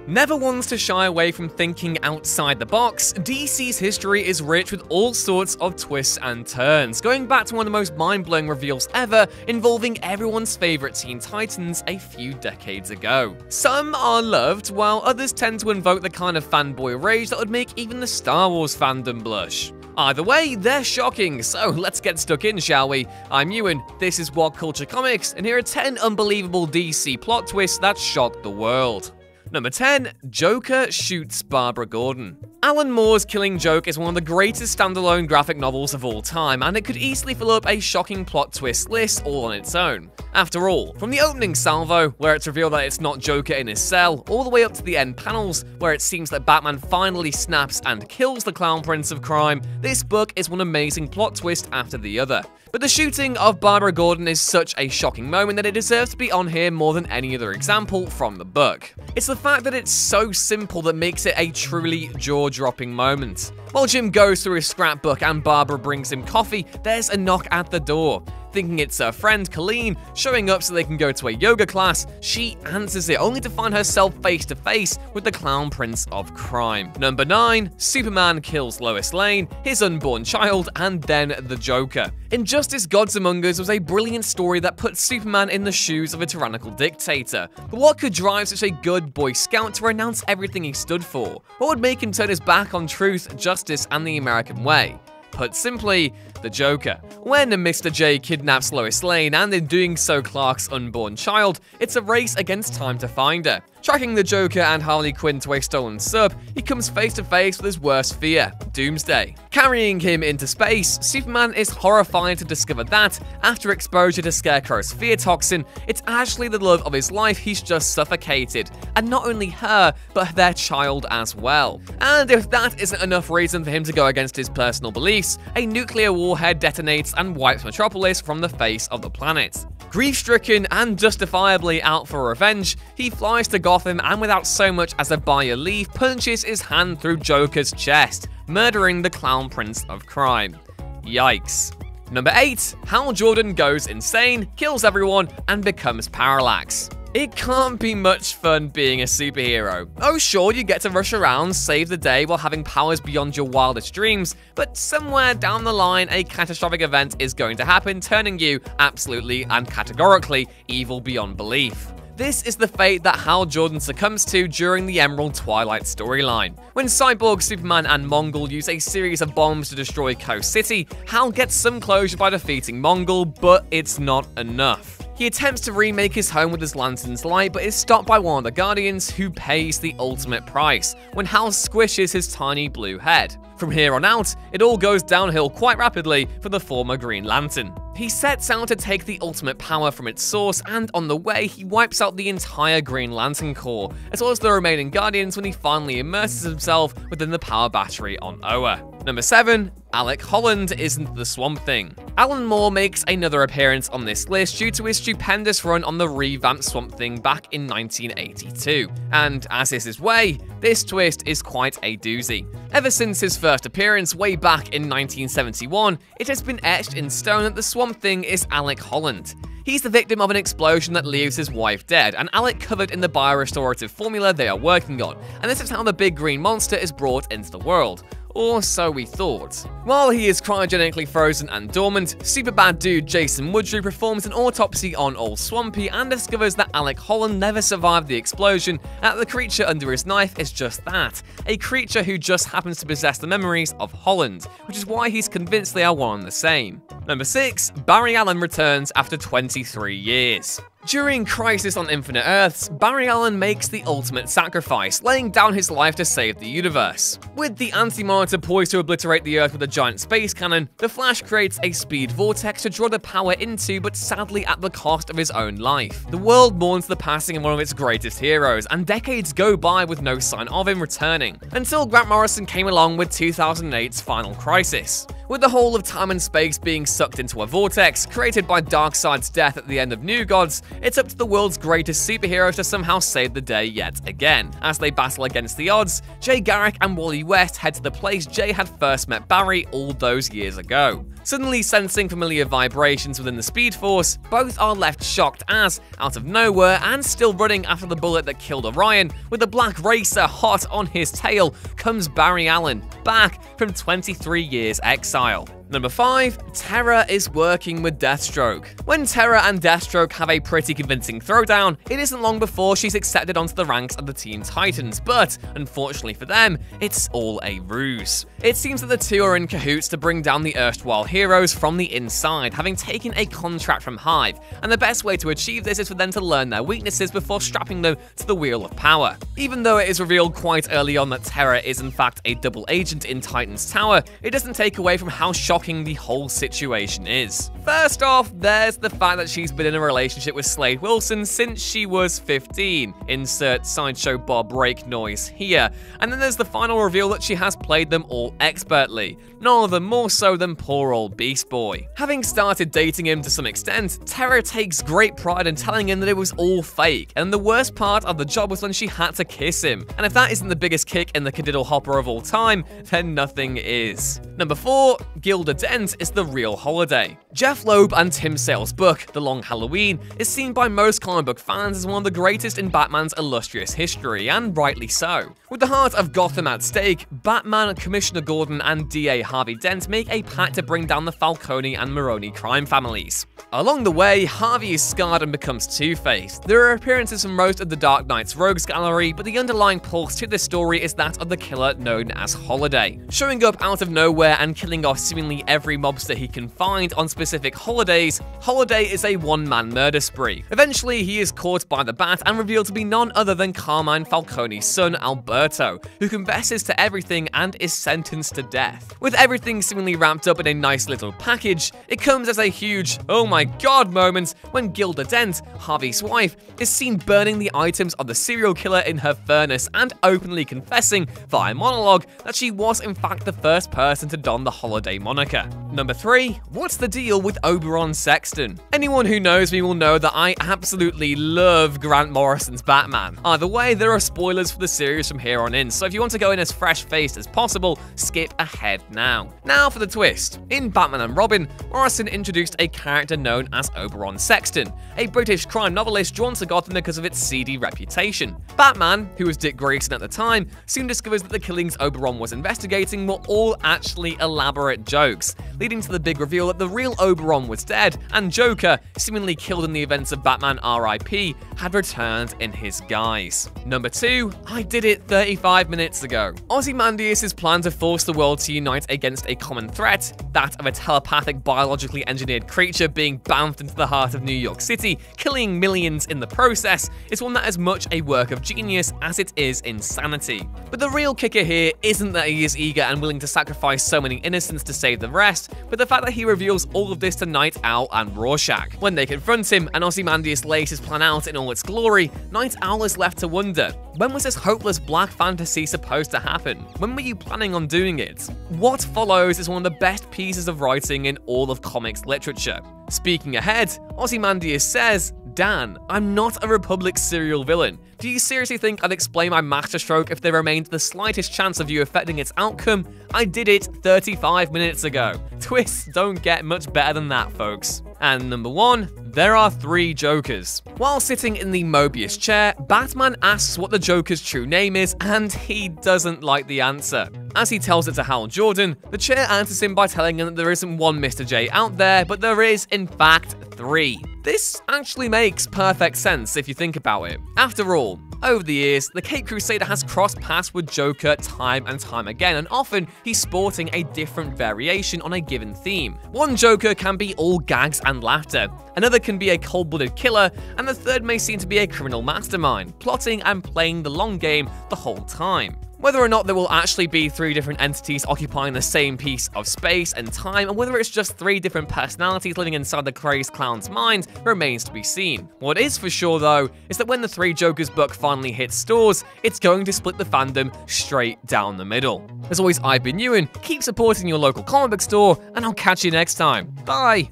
Never ones to shy away from thinking outside the box, DC's history is rich with all sorts of twists and turns, going back to one of the most mind-blowing reveals ever involving everyone's favourite Teen Titans a few decades ago. Some are loved, while others tend to invoke the kind of fanboy rage that would make even the Star Wars fandom blush. Either way, they're shocking, so let's get stuck in, shall we? I'm Ewan, this is What Culture Comics, and here are 10 unbelievable DC plot twists that shocked the world. Number 10. Joker shoots Barbara Gordon. Alan Moore's Killing Joke is one of the greatest standalone graphic novels of all time, and it could easily fill up a shocking plot twist list all on its own. After all, from the opening salvo, where it's revealed that it's not Joker in his cell, all the way up to the end panels, where it seems that Batman finally snaps and kills the Clown Prince of Crime, this book is one amazing plot twist after the other. But the shooting of Barbara Gordon is such a shocking moment that it deserves to be on here more than any other example from the book. It's the fact that it's so simple that makes it a truly jaw-dropping moment. While Jim goes through his scrapbook and Barbara brings him coffee, there's a knock at the door. Thinking it's her friend Colleen showing up so they can go to a yoga class, she answers it only to find herself face to face with the Clown Prince of Crime. Number 9. Superman kills Lois Lane, his unborn child, and then the Joker. Injustice Gods Among Us was a brilliant story that put Superman in the shoes of a tyrannical dictator. But what could drive such a good Boy Scout to renounce everything he stood for? What would make him turn his back on truth, justice, and the American way? Put simply, the Joker. When Mr. J kidnaps Lois Lane, and in doing so Clark's unborn child, it's a race against time to find her. Tracking the Joker and Harley Quinn to a stolen sub, he comes face to face with his worst fear, Doomsday. Carrying him into space, Superman is horrified to discover that, after exposure to Scarecrow's fear toxin, it's actually the love of his life he's just suffocated, and not only her, but their child as well. And if that isn't enough reason for him to go against his personal beliefs, a nuclear warhead detonates and wipes Metropolis from the face of the planet. Grief-stricken and justifiably out for revenge, he flies to Gotham and without so much as a by your leave, punches his hand through Joker's chest, murdering the Clown Prince of Crime. Yikes. Number 8. Hal Jordan goes insane, kills everyone, and becomes Parallax. It can't be much fun being a superhero. Oh sure, you get to rush around, save the day while having powers beyond your wildest dreams, but somewhere down the line a catastrophic event is going to happen, turning you absolutely and categorically evil beyond belief. This is the fate that Hal Jordan succumbs to during the Emerald Twilight storyline. When Cyborg, Superman, and Mongol use a series of bombs to destroy Coast City, Hal gets some closure by defeating Mongol, but it's not enough. He attempts to remake his home with his lantern's light, but is stopped by one of the Guardians, who pays the ultimate price, when Hal squishes his tiny blue head. From here on out, it all goes downhill quite rapidly for the former Green Lantern. He sets out to take the ultimate power from its source, and on the way, he wipes out the entire Green Lantern Corps, as well as the remaining Guardians when he finally immerses himself within the power battery on Oa. Number 7. ALEC Holland isn't the Swamp Thing. Alan Moore makes another appearance on this list due to his stupendous run on the revamped Swamp Thing back in 1982. And as is his way, this twist is quite a doozy. Ever since his first appearance way back in 1971, it has been etched in stone that the Swamp Thing is ALEC Holland. He's the victim of an explosion that leaves his wife dead, and Alec covered in the biorestorative formula they are working on, and this is how the big green monster is brought into the world. Or so we thought. While he is cryogenically frozen and dormant, superbad dude Jason Woodrue performs an autopsy on Old Swampy and discovers that ALEC Holland never survived the explosion, and that the creature under his knife is just that, a creature who just happens to possess the memories of Holland, which is why he's convinced they are one and the same. Number 6. Barry Allen returns after 23 years. During Crisis on Infinite Earths, Barry Allen makes the ultimate sacrifice, laying down his life to save the universe. With the Anti-Monitor poised to obliterate the Earth with a giant space cannon, the Flash creates a speed vortex to draw the power into, but sadly at the cost of his own life. The world mourns the passing of one of its greatest heroes, and decades go by with no sign of him returning, until Grant Morrison came along with 2008's Final Crisis. With the whole of time and space being sucked into a vortex, created by Darkseid's death at the end of New Gods, it's up to the world's greatest superheroes to somehow save the day yet again. As they battle against the odds, Jay Garrick and Wally West head to the place Jay had first met Barry all those years ago. Suddenly sensing familiar vibrations within the Speed Force, both are left shocked as, out of nowhere and still running after the bullet that killed Orion, with the Black Racer hot on his tail, comes Barry Allen, back from 23 years exile. Number 5. TERRA is working with Deathstroke. When TERRA and Deathstroke have a pretty convincing throwdown, it isn't long before she's accepted onto the ranks of the Teen Titans, but, unfortunately for them, it's all a ruse. It seems that the two are in cahoots to bring down the erstwhile heroes from the inside, having taken a contract from Hive, and the best way to achieve this is for them to learn their weaknesses before strapping them to the wheel of power. Even though it is revealed quite early on that TERRA is in fact a double agent in Titan's Tower, it doesn't take away from how shocking the whole situation is. First off, there's the fact that she's been in a relationship with Slade Wilson since she was 15. Insert Sideshow Bob break noise here. And then there's the final reveal that she has played them all expertly. None of them more so than poor old Beast Boy. Having started dating him to some extent, TERRA takes great pride in telling him that it was all fake, and the worst part of the job was when she had to kiss him. And if that isn't the biggest kick in the cadiddle hopper of all time, then nothing is. Number 4. GILDA DENT is the real holiday. Jeff Loeb and Tim Sale's book, The Long Halloween, is seen by most comic book fans as one of the greatest in Batman's illustrious history, and rightly so. With the heart of Gotham at stake, Batman, Commissioner Gordon, and DA Harvey Dent make a pact to bring down the Falcone and Maroni crime families. Along the way, Harvey is scarred and becomes Two-Faced. There are appearances from most of the Dark Knight's rogues gallery, but the underlying pulse to this story is that of the killer known as Holiday. Showing up out of nowhere and killing off seemingly every mobster he can find on specific holidays, Holiday is a one-man murder spree. Eventually, he is caught by the Bat and revealed to be none other than Carmine Falcone's son, Alberto, who confesses to everything and is sentenced to death. With everything seemingly wrapped up in a nice little package, it comes as a huge "oh my god" moment when GILDA DENT, Harvey's wife, is seen burning the items of the serial killer in her furnace and openly confessing, via monologue, that she was in fact the first person to don the Holiday moniker. Number 3. What's the deal with Oberon Sexton? Anyone who knows me will know that I absolutely love Grant Morrison's Batman. Either way, there are spoilers for the series from here on in, so if you want to go in as fresh-faced as possible, skip ahead now. Now for the twist. In Batman and Robin, Morrison introduced a character known as Oberon Sexton, a British crime novelist drawn to Gotham because of its seedy reputation. Batman, who was Dick Grayson at the time, soon discovers that the killings Oberon was investigating were all actually elaborate jokes, leading to the big reveal that the real Oberon was dead, and Joker, seemingly killed in the events of Batman R.I.P., had returned in his guise. Number 2. I did it 35 minutes ago. Ozymandias' plan to force the world to unite against a common threat, that of a telepathic biologically engineered creature being bounced into the heart of New York City, killing millions in the process, is one that is much a work of genius as it is insanity. But the real kicker here isn't that he is eager and willing to sacrifice so many innocents to save the rest, but the fact that he reveals all of this to Night Owl and Rorschach. When they confront him and Ozymandias lays his plan out in all its glory, Night Owl is left to wonder, when was this hopeless black fantasy supposed to happen? When were you planning on doing it? What follows is one of the best pieces of writing in all of comics literature. Speaking ahead, Ozymandias says, "Dan, I'm not a Republic serial villain. Do you seriously think I'd explain my masterstroke if there remained the slightest chance of you affecting its outcome? I did it 35 minutes ago." Twists don't get much better than that, folks. And number 1, there are 3 Jokers. While sitting in the Mobius chair, Batman asks what the Joker's true name is, and he doesn't like the answer. As he tells it to Hal Jordan, the chair answers him by telling him that there isn't one Mr. J out there, but there is, in fact, 3. This actually makes perfect sense if you think about it. After all, over the years, the Caped Crusader has crossed paths with Joker time and time again, and often he's sporting a different variation on a given theme. One Joker can be all gags and laughter, another can be a cold-blooded killer, and the third may seem to be a criminal mastermind, plotting and playing the long game the whole time. Whether or not there will actually be 3 different entities occupying the same piece of space and time, and whether it's just 3 different personalities living inside the crazed clown's mind, remains to be seen. What is for sure, though, is that when the 3 Jokers book finally hits stores, it's going to split the fandom straight down the middle. As always, I've been Ewan, keep supporting your local comic book store, and I'll catch you next time. Bye!